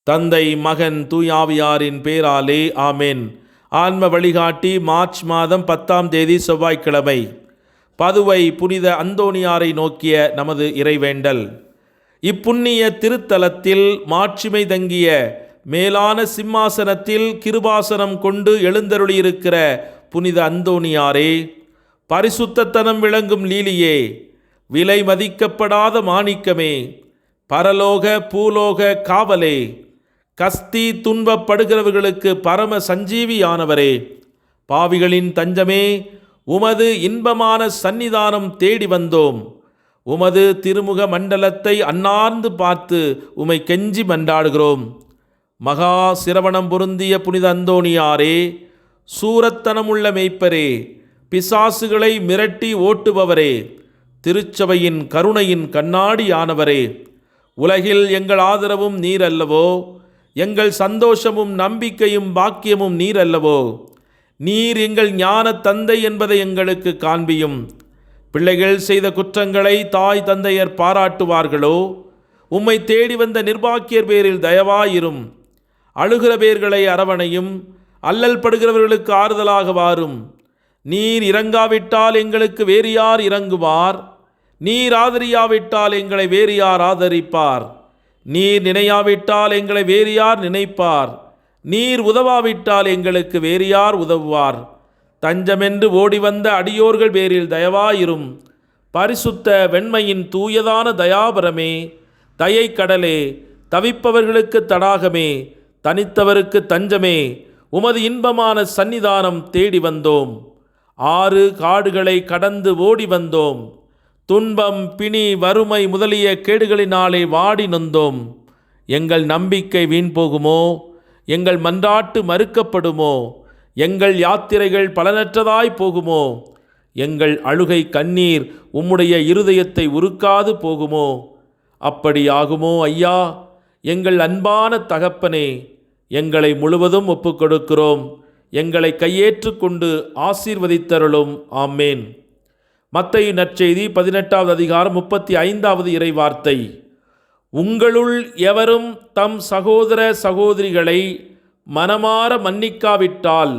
தந்தை, மகன், தூயாவியாரின் பேராலே ஆமென். ஆன்ம வழிகாட்டி மார்ச் மாதம் 10ஆம் தேதி செவ்வாய்க்கிழமை. பதுவை புனித அந்தோணியாரை நோக்கிய நமது இறைவேண்டல். இப்புண்ணிய திருத்தலத்தில் மாட்சிமை தங்கிய மேலான சிம்மாசனத்தில் கிருபாசனம் கொண்டு எழுந்தருளியிருக்கிற புனித அந்தோணியாரே, பரிசுத்தத்தனம் விளங்கும் லீலியே, விலை மதிக்கப்படாத மாணிக்கமே, பரலோக பூலோக காவலே, கஸ்தி துன்பப்படுகிறவர்களுக்கு பரம சஞ்சீவியானவரே, பாவிகளின் தஞ்சமே, உமது இன்பமான சந்நிதானம் தேடி வந்தோம். உமது திருமுக மண்டலத்தை அன்னார்ந்து பார்த்து உமை கெஞ்சி மன்றாடுகிறோம். மகா சிரவணம் பொருந்திய புனித அந்தோணியாரே, சூரத்தனமுள்ள மெய்ப்பரே, பிசாசுகளை மிரட்டி ஓட்டுபவரே, திருச்சபையின் கருணையின் கண்ணாடியானவரே, உலகில் எங்கள் ஆதரவும் நீர் அல்லவோ, எங்கள் சந்தோஷமும் நம்பிக்கையும் பாக்கியமும் நீர் அல்லவோ. நீர் எங்கள் ஞான தந்தை என்பதை எங்களுக்கு காண்பியும். பிள்ளைகள் செய்த குற்றங்களை தாய் தந்தையர் பாராட்டுவார்களோ? உம்மை தேடி வந்த நிர்பாக்கியர் பேரில் தயவாயிரும். அழுகிற பேர்களை அரவணையும், அல்லல் படுகிறவர்களுக்கு ஆறுதலாக வாரும். நீர் இறங்காவிட்டால் எங்களுக்கு வேறு யார் இறங்குவார்? நீர் ஆதரியாவிட்டால் எங்களை வேறு யார் ஆதரிப்பார்? நீர் நினையாவிட்டால் எங்களை வேறு யார் நினைப்பார்? நீர் உதவாவிட்டால் எங்களுக்கு வேறு யார் உதவுவார்? தஞ்சமென்று ஓடி வந்த அடியோர்கள் பேரில் தயவாயிரும். பரிசுத்த வெண்மையின் தூயதான தயாபரமே, தயை கடலே, தவிப்பவர்களுக்கு தடாகமே, தனித்தவருக்கு தஞ்சமே, உமது இன்பமான சந்நிதானம் தேடி வந்தோம். 6 காடுகளை கடந்து ஓடி வந்தோம். துன்பம், பிணி, வறுமை முதலிய கேடுகளினாலே வாடி நொந்தோம். எங்கள் நம்பிக்கை வீண் போகுமோ? எங்கள் மன்றாட்டு மறுக்கப்படுமோ? எங்கள் யாத்திரைகள் பலனற்றதாய் போகுமோ? எங்கள் அழுகை கண்ணீர் உம்முடைய இருதயத்தை உருக்காது போகுமோ? அப்படி ஆகுமோ ஐயா? எங்கள் அன்பான தகப்பனே, எங்களை முழுவதும் ஒப்புக்கொடுக்கிறோம். எங்களை கையேற்றுக்கொண்டு ஆசீர்வதித்தருளும். ஆமேன். மத்தேயு நற்செய்தி 18வது அதிகாரம் 35வது இறைவார்த்தை. உங்களுள் எவரும் தம் சகோதர சகோதரிகளை மனமார மன்னிக்காவிட்டால்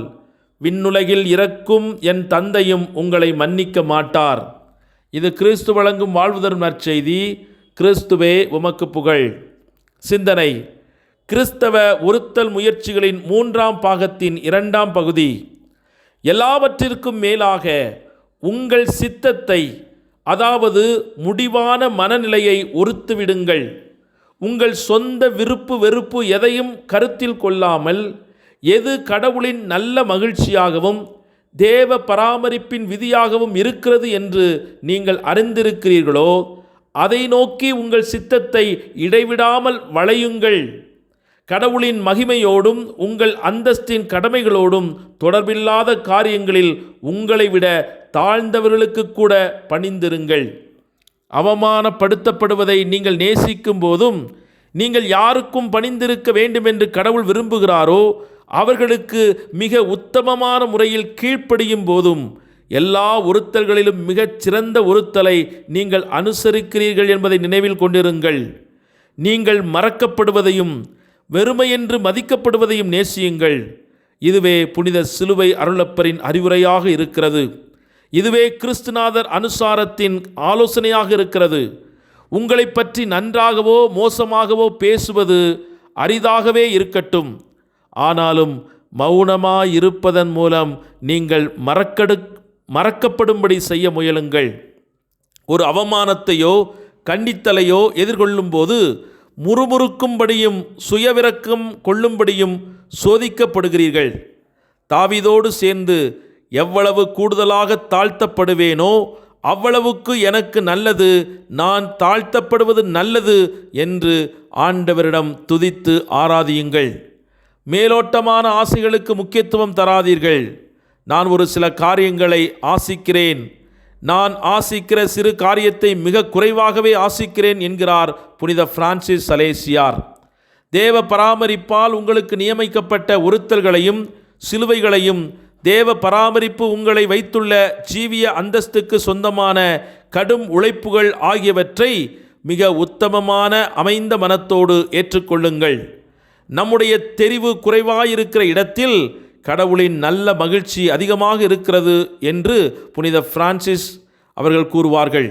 விண்ணுலகில் இறக்கும் என் தந்தையும் உங்களை மன்னிக்க மாட்டார். இது கிறிஸ்து வழங்கும் வாழ்வு தரும் நற்செய்தி. கிறிஸ்துவே உமக்கு புகழ். சிந்தனை: கிறிஸ்தவ ஒருத்தல் முயற்சிகளின் 3ஆம் பாகத்தின் 2ஆம் பகுதி. எல்லாவற்றிற்கும் மேலாக உங்கள் சித்தத்தை, அதாவது முடிவான மனநிலையை ஒருத்துவிடுங்கள். உங்கள் சொந்த விருப்பு வெறுப்பு எதையும் கருத்தில் கொள்ளாமல், எது கடவுளின் நல்ல மகிழ்ச்சியாகவும் தேவ பராமரிப்பின் விதியாகவும் இருக்கிறது என்று நீங்கள் அறிந்திருக்கிறீர்களோ, அதை நோக்கி உங்கள் சித்தத்தை இடைவிடாமல் வளையுங்கள். கடவுளின் மகிமையோடும் உங்கள் அந்தஸ்தின் கடமைகளோடும் தொடர்பில்லாத காரியங்களில் உங்களை விட தாழ்ந்தவர்களுக்கு கூட பணிந்திருங்கள். அவமானப்படுத்தப்படுவதை நீங்கள் நேசிக்கும் போதும், நீங்கள் யாருக்கும் பணிந்திருக்க வேண்டும் என்று கடவுள் விரும்புகிறாரோ அவர்களுக்கு மிக உத்தமமான முறையில் கீழ்ப்படியும் போதும், எல்லா ஒருத்தல்களிலும் மிகச் சிறந்த ஒருத்தலை நீங்கள் அனுசரிக்கிறீர்கள் என்பதை நினைவில் கொண்டிருங்கள். நீங்கள் மறக்கப்படுவதையும் வெறுமையென்று மதிக்கப்படுவதையும் நேசியுங்கள். இதுவே புனித சிலுவை அருளப்பரின் அறிவுரையாக இருக்கிறது. இதுவே கிறிஸ்துநாதர் அனுசாரத்தின் ஆலோசனையாக இருக்கிறது. உங்களை பற்றி நன்றாகவோ மோசமாகவோ பேசுவது அரிதாகவே இருக்கட்டும். ஆனாலும் மௌனமாயிருப்பதன் மூலம் நீங்கள் மறக்கப்படும்படி செய்ய முயலுங்கள். ஒரு அவமானத்தையோ கண்டித்தலையோ எதிர்கொள்ளும் போது முறுமுறுக்கும்படியும் சுயவிரக்கம் கொள்ளும்படியும் சோதிக்கப்படுகிறீர்கள். தாவீதோடு சேர்ந்து எவ்வளவு கூடுதலாக தாழ்த்தப்படுவேனோ அவ்வளவுக்கு எனக்கு நல்லது, நான் தாழ்த்தப்படுவது நல்லது என்று ஆண்டவரிடம் துதித்து ஆராதியுங்கள். மேலோட்டமான ஆசைகளுக்கு முக்கியத்துவம் தராதீர்கள். நான் ஒரு சில காரியங்களை ஆசிக்கிறேன், நான் ஆசிக்கிற சிறு காரியத்தை மிக குறைவாகவே ஆசிக்கிறேன் என்கிறார் புனித பிரான்சிஸ் சலேசியார். தேவ பராமரிப்பால் உங்களுக்கு நியமிக்கப்பட்ட ஒருத்தல்களையும் சிலுவைகளையும், தேவ பராமரிப்பு உங்களை வைத்துள்ள ஜீவிய அந்தஸ்துக்கு சொந்தமான கடும் உழைப்புகள் ஆகியவற்றை மிக உத்தமமான அமைந்த மனத்தோடு ஏற்றுக்கொள்ளுங்கள். நம்முடைய தெரிவு குறைவாயிருக்கிற இடத்தில் கடவுளின் நல்ல மகிழ்ச்சி அதிகமாக இருக்கிறது என்று புனித பிரான்சிஸ் அவர்கள் கூறுவார்கள்.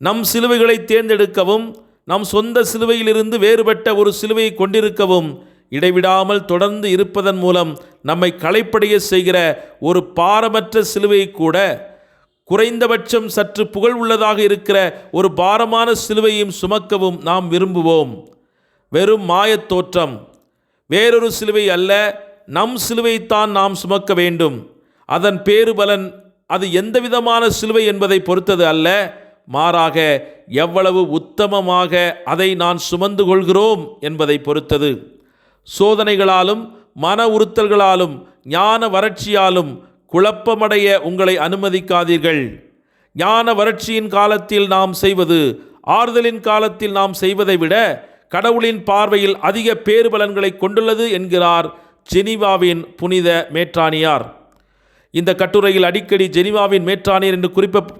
நம் சிலுவைகளை தேர்ந்தெடுக்கவும், நம் சொந்த சிலுவையிலிருந்து வேறுபட்ட ஒரு சிலுவையை கொண்டிருக்கவும், இடைவிடாமல் தொடர்ந்து இருப்பதன் மூலம் நம்மை களைப்படைய செய்கிற ஒரு பாரமற்ற சிலுவையை கூட, குறைந்தபட்சம் சற்று புகழ் உள்ளதாக இருக்கிற ஒரு பாரமான சிலுவையும் சுமக்கவும் நாம் விரும்புவோம். வெறும் மாயத் தோற்றம், வேறொரு சிலுவை அல்ல, நம் சிலுவைத்தான் நாம் சுமக்க வேண்டும். அதன் பேறுபலன் அது எந்தவிதமான சிலுவை என்பதை பொறுத்தது அல்ல, மாறாக எவ்வளவு உத்தமமாக அதை நான் சுமந்து கொள்கிறோம் என்பதை பொறுத்தது. சோதனைகளாலும் மன உறுத்தல்களாலும் ஞான வறட்சியாலும் குழப்பமடைய உங்களை அனுமதிக்காதீர்கள். ஞான வறட்சியின் காலத்தில் நாம் செய்வது ஆறுதலின் காலத்தில் நாம் செய்வதை விட கடவுளின் பார்வையில் அதிக பேறுபலன்களை கொண்டுள்ளது என்கிறார் ஜெனீவாவின் புனித மேற்றாணியார். இந்த கட்டுரையில் அடிக்கடி ஜெனீவாவின் மேற்றாணியர் என்று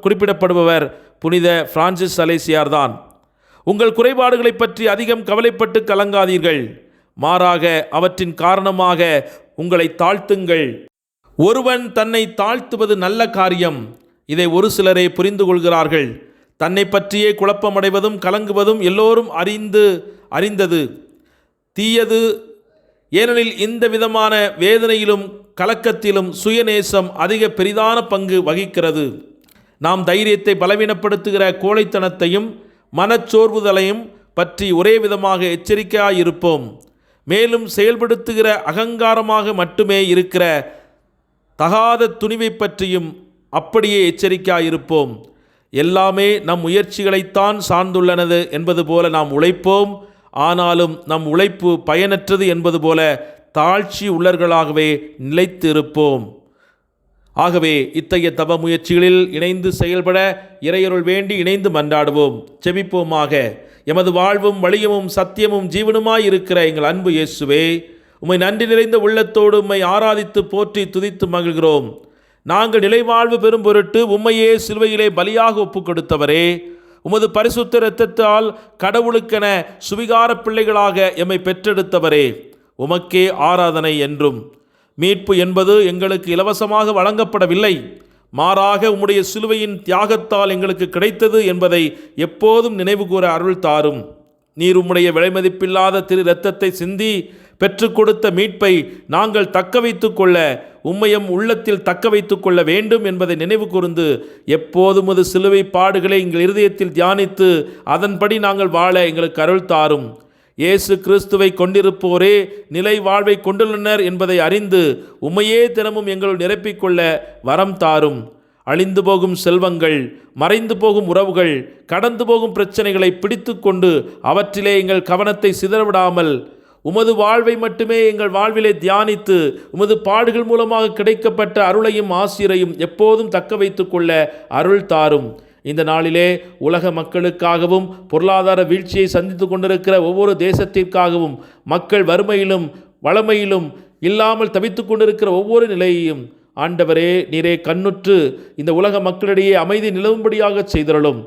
குறிப்பிடப்படுபவர் புனித பிரான்சிஸ் அலேசியார் தான். உங்கள் குறைபாடுகளை பற்றி அதிகம் கவலைப்பட்டு கலங்காதீர்கள், மாறாக அவற்றின் காரணமாக உங்களை தாழ்த்துங்கள். ஒருவன் தன்னை தாழ்த்துவது நல்ல காரியம், இதை ஒரு சிலரே புரிந்து கொள்கிறார்கள். தன்னை பற்றியே குழப்பமடைவதும் கலங்குவதும் எல்லோரும் அறிந்தது தீயது. ஏனெனில் இந்த விதமான வேதனையிலும் கலக்கத்திலும் சுயநேசம் அதிக பெரிதான பங்கு வகிக்கிறது. நாம் தைரியத்தை பலவீனப்படுத்துகிற கோழைத்தனத்தையும் மனச்சோர்வுதலையும் பற்றி ஒரே விதமாக எச்சரிக்கையாயிருப்போம். மேலும் செயல்படுத்துகிற அகங்காரமாக மட்டுமே இருக்கிற தகாத துணிவை பற்றியும் அப்படியே எச்சரிக்கையாயிருப்போம். எல்லாமே நம் முயற்சிகளைத்தான் சார்ந்துள்ளனது என்பது போல நாம் உழைப்போம். ஆனாலும் நம் உழைப்பு பயனற்றது என்பது போல தாழ்ச்சி உள்ளர்களாகவே நிலைத்து இருப்போம். ஆகவே இத்தகைய தவ முயற்சிகளில் இணைந்து செயல்பட இறையருள் வேண்டி இணைந்து மன்றாடுவோம். ஜெபிப்போமாக. எமது வாழ்வும் வழியமும் சத்தியமும் ஜீவனுமாயிருக்கிற எங்கள் அன்பு இயேசுவே, உம்மை நன்றி நிறைந்த உள்ளத்தோடு உம்மை ஆராதித்து போற்றி துதித்து மகிழ்கிறோம். நாங்கள் நிலைவாழ்வு பெறும் பொருட்டு உம்மையே சிலுவையிலே பலியாக ஒப்புக் கொடுத்தவரே, உமது பரிசுத்த இரத்தத்தால் கடவுளுக்கென சுவிகார பிள்ளைகளாக எம்மை பெற்றெடுத்தவரே, உமக்கே ஆராதனை என்றும். மீட்பு என்பது எங்களுக்கு இலவசமாக வழங்கப்படவில்லை, மாறாக உம்முடைய சிலுவையின் தியாகத்தால் எங்களுக்கு கிடைத்தது என்பதை எப்போதும் நினைவு கூற அருள் தாரும். நீர் உம்முடைய விலைமதிப்பில்லாத திரு இரத்தத்தை சிந்தி பெற்றுக் கொடுத்த மீட்பை நாங்கள் தக்க வைத்து கொள்ள, உம்மையும் உள்ளத்தில் தக்க வைத்து கொள்ள வேண்டும் என்பதை நினைவு கூர்ந்து எப்போதும் அது சிலுவை பாடுகளை எங்கள் இருதயத்தில் தியானித்து அதன்படி நாங்கள் வாழ எங்களுக்கு அருள் தாரும். இயேசு கிறிஸ்துவை கொண்டிருப்போரே நிலை வாழ்வை கொண்டுள்ளனர் என்பதை அறிந்து உம்மையே தினமும் எங்களுள் நிரப்பிக்கொள்ள வரம் தாரும். அழிந்து போகும் செல்வங்கள், மறைந்து போகும் உறவுகள், கடந்து போகும் பிரச்சனைகளை பிடித்து கொண்டு அவற்றிலே எங்கள் கவனத்தை சிதறவிடாமல் உமது வாழ்வை மட்டுமே எங்கள் வாழ்விலே தியானித்து உமது பாடுகள் மூலமாக கிடைக்கப்பட்ட அருளையும் ஆசிரையும் எப்போதும் தக்க வைத்து கொள்ள அருள் தாரும். இந்த நாளிலே உலக மக்களுக்காகவும் பொருளாதார வீழ்ச்சியை சந்தித்து கொண்டிருக்கிற ஒவ்வொரு தேசத்திற்காகவும் மக்கள் வறுமையிலும் வளமையிலும் இல்லாமல் தவித்து கொண்டிருக்கிற ஒவ்வொரு நிலையையும் ஆண்டவரே நீரே கண்ணுற்று இந்த உலக மக்களிடையே அமைதி நிலவும்படியாக செய்தருளும்.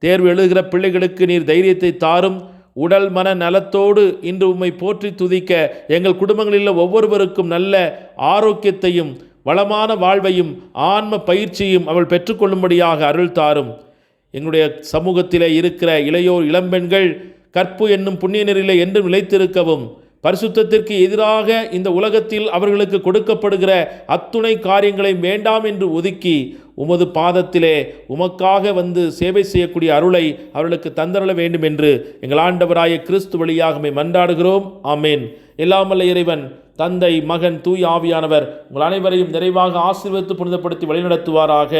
தேர்வு எழுதுகிற பிள்ளைகளுக்கு நீர் தைரியத்தை தாரும். உடல் மன நலத்தோடு இன்று உம்மை போற்றி துதிக்க எங்கள் குடும்பங்களில் ஒவ்வொருவருக்கும் நல்ல ஆரோக்கியத்தையும் வளமான வாழ்வையும் ஆன்ம பயிற்சியும் அவள் பெற்றுக்கொள்ளும்படியாக அருள் தாரும். எங்களுடைய சமூகத்திலே இருக்கிற இளையோர் இளம்பெண்கள் கற்பு என்னும் புண்ணிய நெறியிலே என்றும் நிலைத்திருக்கவும், பரிசுத்தத்திற்கு எதிராக இந்த உலகத்தில் அவர்களுக்கு கொடுக்கப்படுகிற அத்துணை காரியங்களை வேண்டாம் என்று ஒதுக்கி உமது பாதத்திலே உமக்காக வந்து சேவை செய்யக்கூடிய அருளை அவர்களுக்கு தந்தரள வேண்டும் என்று எங்கள் ஆண்டவராய கிறிஸ்து வழியாக மன்றாடுகிறோம். ஆமேன். எல்லாமல்ல இறைவன் தந்தை, மகன், தூய் ஆவியானவர் உங்கள் அனைவரையும் நிறைவாக ஆசீர்வதித்து புனிதப்படுத்தி வழிநடத்துவாராக.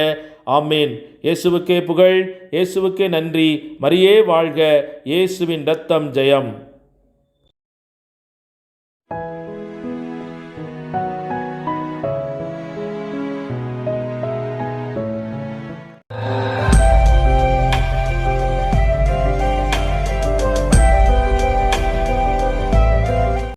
ஆமேன். இயேசுவுக்கே புகழ், இயேசுவுக்கே நன்றி. மரியே வாழ்க. இயேசுவின் இரத்தம் ஜெயம்.